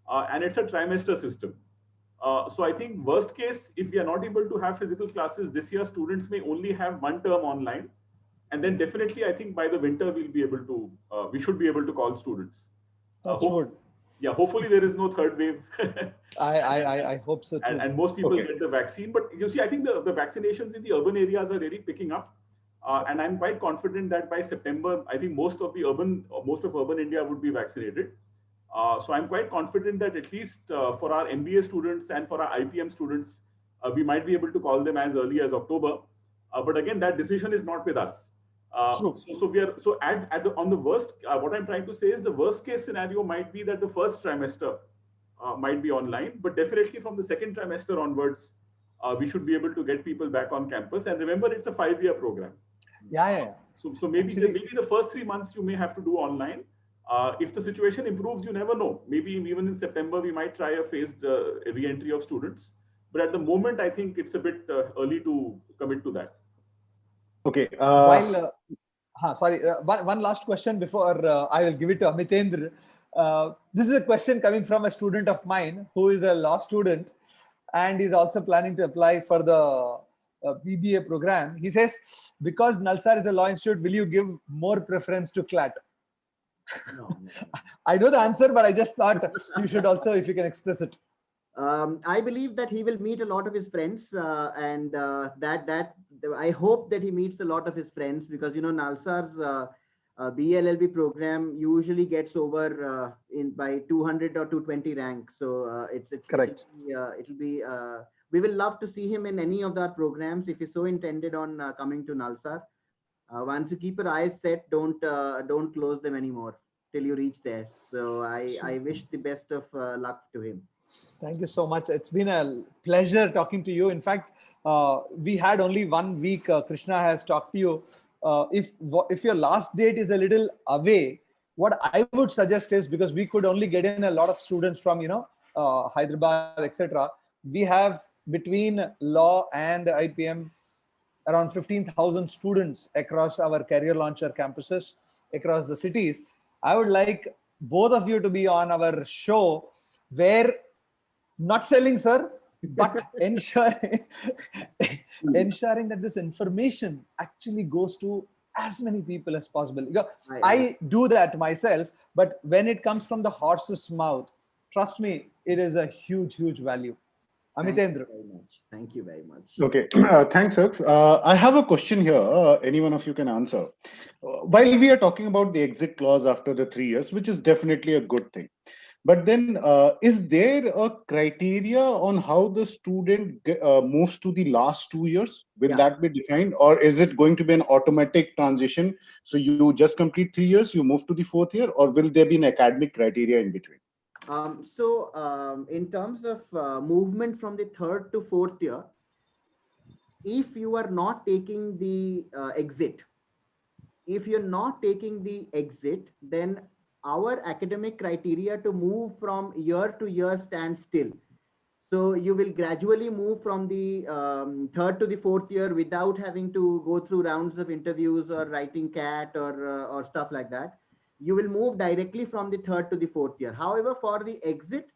and it's a trimester system. So I think worst case, if we are not able to have physical classes this year, students may only have one term online. And then definitely, I think by the winter, we should be able to call students. Yeah, hopefully there is no third wave. I hope so too. And most people get the vaccine. But you see, I think the vaccinations in the urban areas are really picking up. And I'm quite confident that by September, I think most of urban India would be vaccinated. So I'm quite confident that at least for our MBA students and for our IPM students, we might be able to call them as early as October. But again, that decision is not with us. On the worst, what I'm trying to say is the worst case scenario might be that the first trimester might be online, but definitely from the second trimester onwards, we should be able to get people back on campus. And remember, it's a 5-year program. Yeah. So maybe the first 3 months you may have to do online. If the situation improves, you never know. Maybe even in September, we might try a phased re-entry of students. But at the moment, I think it's a bit early to commit to that. Okay. One last question before I will give it to Amitendra. This is a question coming from a student of mine who is a law student and is also planning to apply for the BBA program. He says, because Nalsar is a law institute, will you give more preference to CLAT? No. I know the answer, but I just thought you should also, if you can express it. I believe that he will meet a lot of his friends, and I hope that he meets a lot of his friends, because Nalsar's BLLB program usually gets over by 200 or 220 rank. So it's correct. We will love to see him in any of our programs if he's so intended on coming to Nalsar. Once you keep your eyes set, don't close them anymore till you reach there. So I wish the best of luck to him. Thank you so much. It's been a pleasure talking to you. In fact, we had only 1 week. Krishna has talked to you. If your last date is a little away, what I would suggest is, because we could only get in a lot of students from Hyderabad, etc. We have between law and IPM around 15,000 students across our career launcher campuses across the cities. I would like both of you to be on our show, where not selling, sir, but ensuring that this information actually goes to as many people as possible. I do that myself, but when it comes from the horse's mouth, Trust me, it is a huge, huge value. Amitendra. Thank you very much. Thank you very much. Okay, thanks, Hux. I have a question here. Any one of you can answer. While we are talking about the exit clause after the 3 years, which is definitely a good thing, but then is there a criteria on how the student moves to the last 2 years? Will Yeah. that be defined, or is it going to be an automatic transition? So you just complete 3 years, you move to the fourth year, or will there be an academic criteria in between? In terms of movement from the third to fourth year, if you are not taking the exit, then our academic criteria to move from year to year stands still. So you will gradually move from the third to the fourth year without having to go through rounds of interviews or writing CAT or stuff like that. You will move directly from the third to the fourth year. However, for the exit,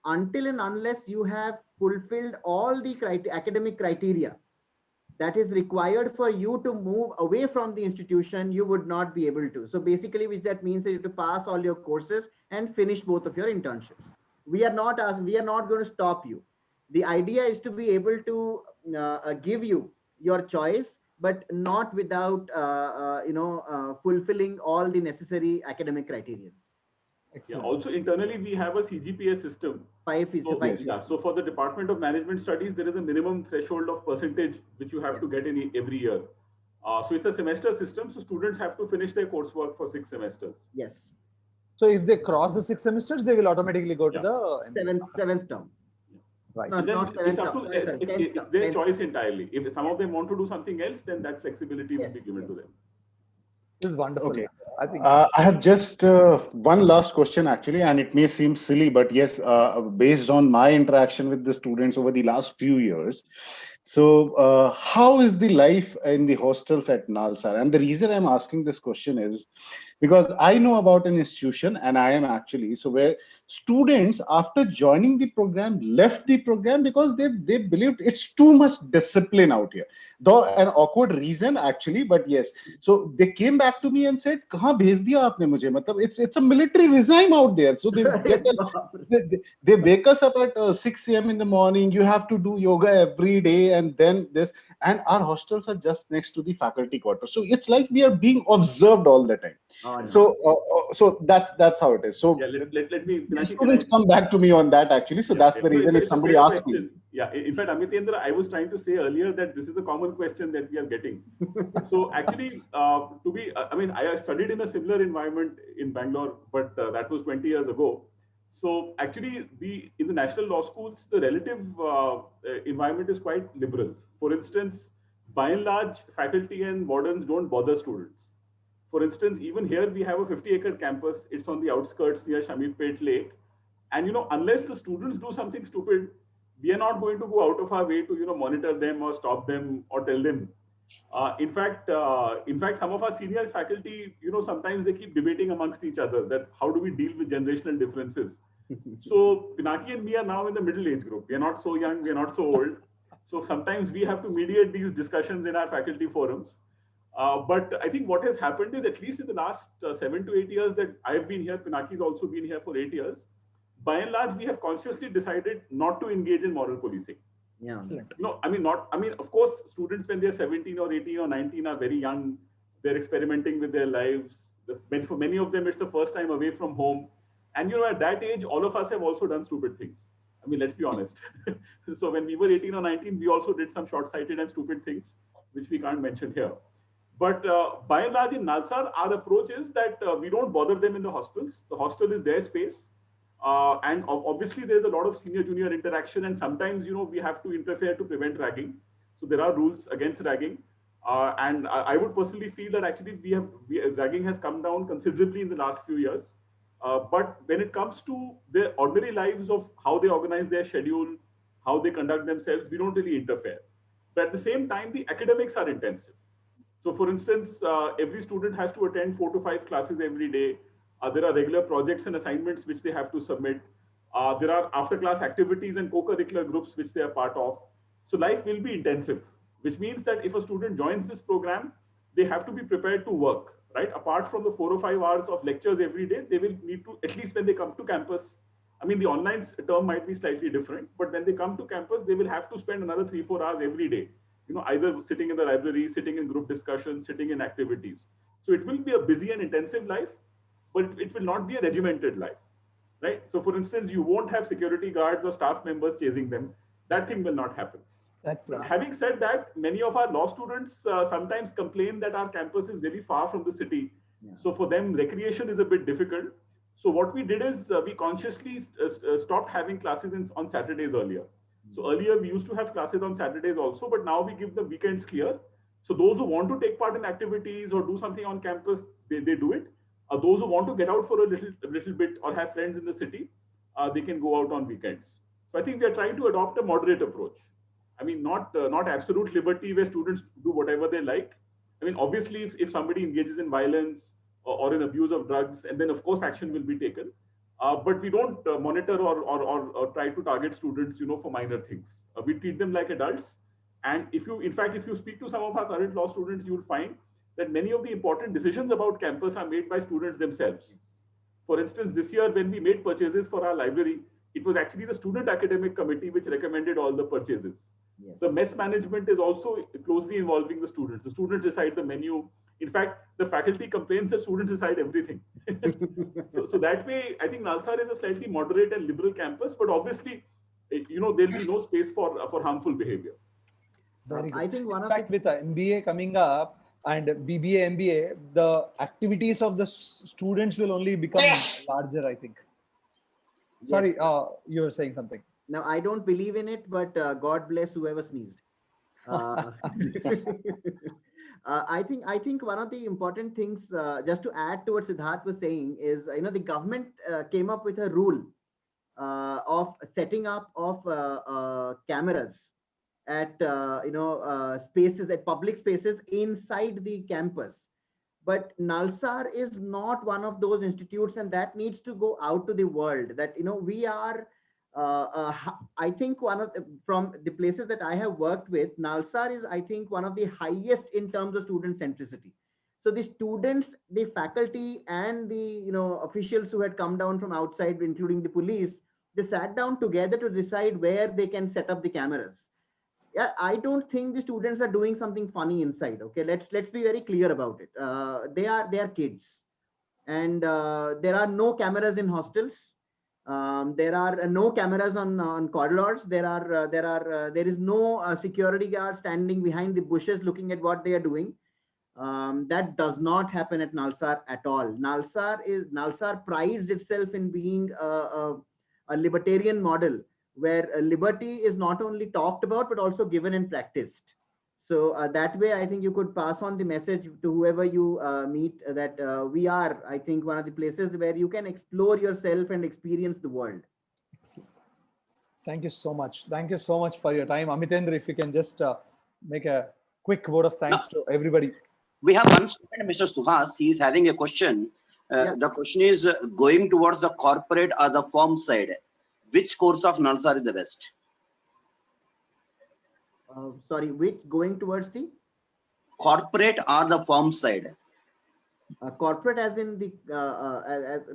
until and unless you have fulfilled all the academic criteria that is required for you to move away from the institution, you would not be able to. So basically, which that means that you have to pass all your courses and finish both of your internships. We are not going to stop you. The idea is to be able to give you your choice, but not without fulfilling all the necessary academic criteria. Yeah, also internally, we have a CGPA system. So for the Department of Management Studies, there is a minimum threshold of percentage which you have to get in every year. So it's a semester system. So students have to finish their coursework for 6 semesters. Yes. So if they cross the 6 semesters, they will automatically go to the seventh term. Right. No, it's their choice entirely. If some of them want to do something else, then that flexibility will be given to them. This is wonderful. Okay. I think I have just one last question actually, and it may seem silly, but yes, based on my interaction with the students over the last few years. So how is the life in the hostels at Nalsar? And the reason I'm asking this question is because I know about an institution, and I am actually, so where students after joining the program left the program because they believed it's too much discipline out here. Though an awkward reason actually, but yes. So they came back to me and said, "Kahan bhej diya aapne mujhe?" Matlab, it's a military regime out there. So they wake us up at 6 a.m. in the morning. You have to do yoga every day, and then this. And our hostels are just next to the faculty quarters. So it's like we are being observed all the time. Oh, no. So that's how it is. So yeah, let me. Students come back to me on that actually. So that's the reason if somebody asks me. Yeah, in fact, Amitendra, I was trying to say earlier that this is a common question that we are getting. So actually, I studied in a similar environment in Bangalore, but that was 20 years ago. So actually, in the national law schools, the relative environment is quite liberal. For instance, by and large, faculty and wardens don't bother students. For instance, even here we have a 50-acre campus. It's on the outskirts near Shamirpet Lake. And unless the students do something stupid, we are not going to go out of our way to monitor them or stop them or tell them. In fact, some of our senior faculty, sometimes they keep debating amongst each other that how do we deal with generational differences. So Pinaki and me are now in the middle age group. We are not so young, we are not so old. So sometimes we have to mediate these discussions in our faculty forums. But I think what has happened is, at least in the last 7 to 8 years that I've been here, Pinaki's also been here for 8 years. By and large, we have consciously decided not to engage in moral policing. Yeah. Of course, students when they're 17 or 18 or 19 are very young. They're experimenting with their lives. For many of them, it's the first time away from home. And at that age, all of us have also done stupid things. Let's be honest. So when we were 18 or 19, we also did some short-sighted and stupid things, which we can't mention here. But by and large in Nalsar, our approach is that we don't bother them in the hostels. The hostel is their space. And obviously there's a lot of senior-junior interaction, and sometimes, we have to interfere to prevent ragging. So there are rules against ragging. And I would personally feel that actually ragging has come down considerably in the last few years. But when it comes to their ordinary lives of how they organize their schedule, how they conduct themselves, we don't really interfere. But at the same time, the academics are intensive. So for instance, every student has to attend 4 to 5 classes every day. There are regular projects and assignments which they have to submit. There are after-class activities and co-curricular groups which they are part of. So life will be intensive, which means that if a student joins this program, they have to be prepared to work, right? Apart from the 4 or 5 hours of lectures every day, they will need to, at least when they come to campus, I mean, the online term might be slightly different, but when they come to campus, they will have to spend another 3-4 hours every day, either sitting in the library, sitting in group discussions, sitting in activities. So it will be a busy and intensive life, but it will not be a regimented life, right? So for instance, you won't have security guards or staff members chasing them. That thing will not happen. That's But right. having said that, many of our law students sometimes complain that our campus is very far from the city. Yeah. So for them, recreation is a bit difficult. So what we did is we consciously stopped having classes on Saturdays earlier. So earlier we used to have classes on Saturdays also, but now we give the weekends clear. So those who want to take part in activities or do something on campus, they do it. Those who want to get out for a little bit or have friends in the city, they can go out on weekends. So I think we are trying to adopt a moderate approach. I mean, not absolute liberty where students do whatever they like. I mean, obviously, if somebody engages in violence or in abuse of drugs, and then of course action will be taken. But we don't monitor or try to target students, for minor things. We treat them like adults. And if you speak to some of our current law students, you will find that many of the important decisions about campus are made by students themselves. For instance, this year when we made purchases for our library, it was actually the student academic committee which recommended all the purchases. Yes. The mess management is also closely involving the students. The students decide the menu. In fact, the faculty complains that students decide everything. so that way, I think Nalsar is a slightly moderate and liberal campus, but obviously, there'll be no space for harmful behavior. Very good. I think one In of fact, the with MBA coming up and BBA, MBA, the activities of the students will only become larger, I think. Sorry, you were saying something. now I don't believe in it, but God bless whoever sneezed. I think one of the important things, just to add to what Siddharth was saying, is the government came up with a rule of setting up of cameras at spaces, at public spaces inside the campus. But Nalsar is not one of those institutes, and that needs to go out to the world. That we are. I think from the places that I have worked with, Nalsar is, I think, one of the highest in terms of student centricity. So the students, the faculty, and the officials who had come down from outside, including the police, they sat down together to decide where they can set up the cameras. Yeah, I don't think the students are doing something funny inside. Okay, let's be very clear about it. They are kids, and there are no cameras in hostels. There are no cameras on corridors. There is no security guard standing behind the bushes looking at what they are doing. That does not happen at Nalsar at all. Nalsar prides itself in being a libertarian model where liberty is not only talked about but also given and practiced. So that way, I think you could pass on the message to whoever you meet that we are, I think, one of the places where you can explore yourself and experience the world. Excellent. Thank you so much. Thank you so much for your time. Amitendra, if you can just make a quick vote of thanks to everybody. We have one student, Mr. Suhas. He is having a question. The question is going towards the corporate or the firm side. Which course of Nalsar is the best? Sorry, which going towards the corporate or the firm side? Corporate, as in the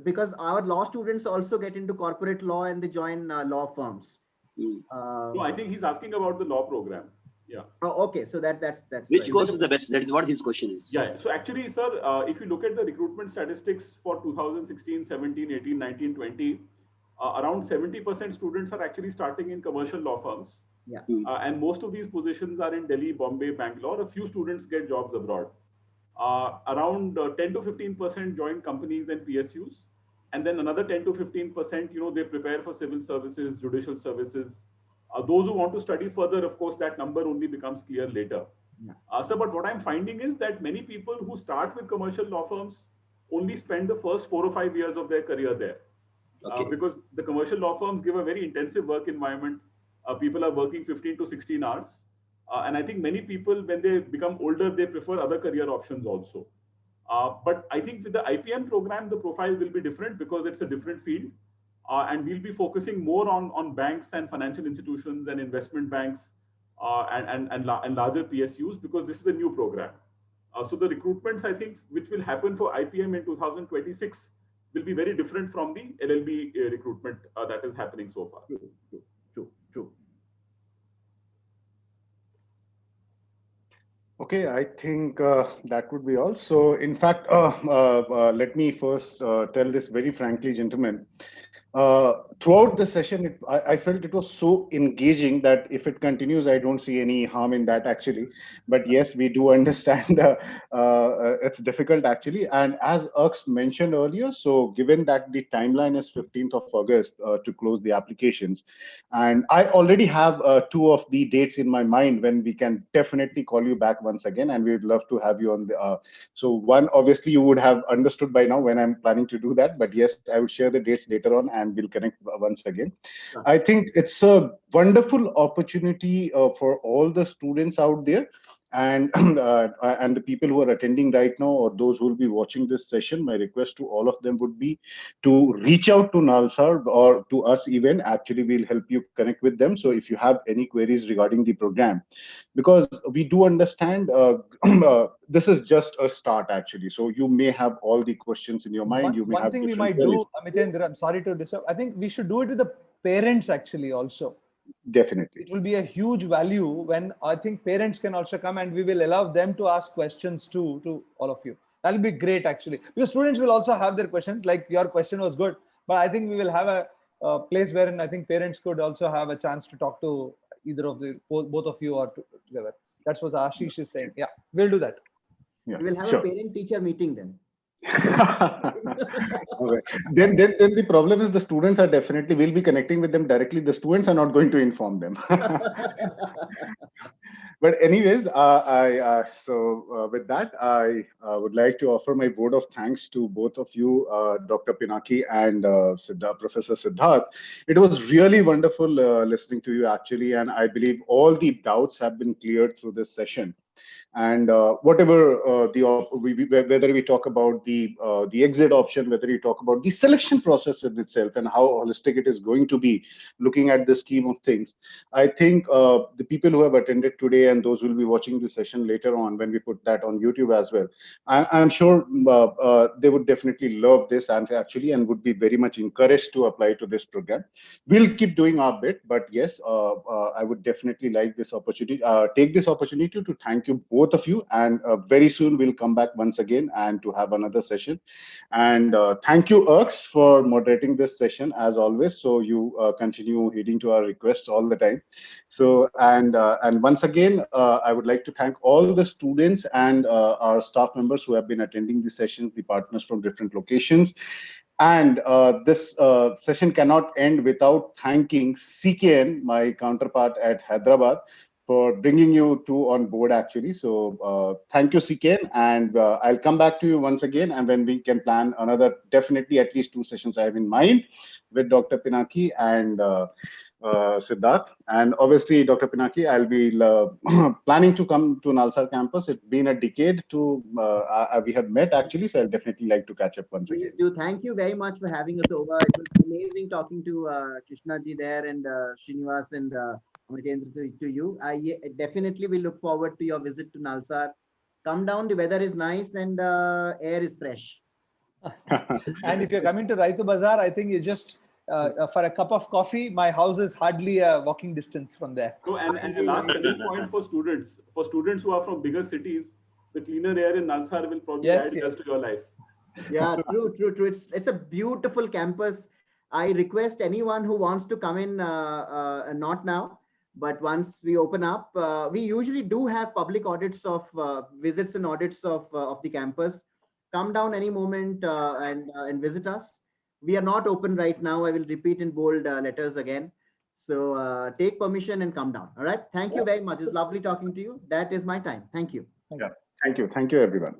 because our law students also get into corporate law and they join law firms. No, I think he's asking about the law program. Yeah. Oh, okay. So that's which right. course is the best? That is what his question is. Yeah. So actually, sir, if you look at the recruitment statistics for 2016, 17, 18, 19, 20, around 70% students are actually starting in commercial law firms. Yeah. And most of these positions are in Delhi, Bombay, Bangalore. A few students get jobs abroad. Around 10 to 15% join companies and PSUs. And then another 10 to 15%, they prepare for civil services, judicial services. Those who want to study further, of course, that number only becomes clear later. Yeah. But what I'm finding is that many people who start with commercial law firms only spend the first 4 or 5 years of their career there. Okay. Because the commercial law firms give a very intensive work environment. People are working 15 to 16 hours. And I think many people, when they become older, they prefer other career options also. But I think with the IPM program, the profile will be different because it's a different field. And we'll be focusing more on banks and financial institutions and investment banks and larger PSUs because this is a new program. So the recruitments, I think, which will happen for IPM in 2026 will be very different from the LLB recruitment that is happening so far. True. Okay, I think that would be all. So, in fact, let me first tell this very frankly, gentlemen. Throughout the session, I felt it was so engaging that if it continues, I don't see any harm in that actually. But yes, we do understand it's difficult actually. And as Ux mentioned earlier, so given that the timeline is 15th of August to close the applications, and I already have two of the dates in my mind when we can definitely call you back once again, and we would love to have you on the. So one, obviously, you would have understood by now when I'm planning to do that. But yes, I will share the dates later on, and we'll connect once again. Sure. I think it's a wonderful opportunity for all the students out there, and and the people who are attending right now, or those who will be watching this session. My request to all of them would be to reach out to Nalsar or to us even. Actually, we'll help you connect with them. So if you have any queries regarding the program, because we do understand this is just a start actually. So you may have all the questions in your mind. You may One have thing we different might queries. do, Amitendra, I'm sorry to disturb. I think we should do it with the parents actually also. Definitely. It will be a huge value when I think parents can also come, and we will allow them to ask questions too to all of you. That'll be great actually, because students will also have their questions. Like your question was good, but I think we will have a place wherein I think parents could also have a chance to talk to either of the both of you or together. That's what Ashish is saying. Yeah, we'll do that. Yeah, We will have sure. a parent-teacher meeting then. Okay. Then the problem is the students are definitely, we'll be connecting with them directly. The students are not going to inform them. But anyways, with that, I would like to offer my vote of thanks to both of you, Dr. Pinaki and Professor Siddharth. It was really wonderful listening to you actually, and I believe all the doubts have been cleared through this session. And whatever whether we talk about the exit option, whether we talk about the selection process in itself and how holistic it is going to be, looking at the scheme of things, I think the people who have attended today and those who will be watching the session later on when we put that on YouTube as well, I'm sure they would definitely love this and would be very much encouraged to apply to this program. We'll keep doing our bit, but yes, I would definitely like this opportunity, take this opportunity to thank you both of you, and very soon we'll come back once again and to have another session. And thank you, Ux, for moderating this session as always. So you continue heeding to our requests all the time. So and once again, I would like to thank all the students and our staff members who have been attending the sessions, the partners from different locations. And this session cannot end without thanking CKN, my counterpart at Hyderabad, for bringing you two on board actually. So thank you, CKN, and I'll come back to you once again, and when we can plan another, definitely at least 2 sessions I have in mind with Dr. Pinaki and Siddharth. And obviously, Dr. Pinaki, I'll be planning to come to Nalsar campus. It's been a decade we have met actually, so I'll definitely like to catch up once again. Please do. Thank you very much for having us over. It was amazing talking to Krishna ji there, and Srinivas and Amitendra to you. I definitely will look forward to your visit to Nalsar. Come down, the weather is nice and air is fresh. And if you're coming to Raitu Bazaar, I think you just for a cup of coffee, my house is hardly a walking distance from there. No, and the last selling point for students who are from bigger cities, the cleaner air in Nalsar will probably add just to your life. Yeah, true. It's a beautiful campus. I request anyone who wants to come in, not now, but once we open up, we usually do have public audits of visits and audits of the campus. Come down any moment and visit us. We are not open right now. I will repeat in bold letters again. So take permission and come down. All right. Thank you very much. It's lovely talking to you. That is my time. Thank you. Yeah. Thank you. Thank you, everyone.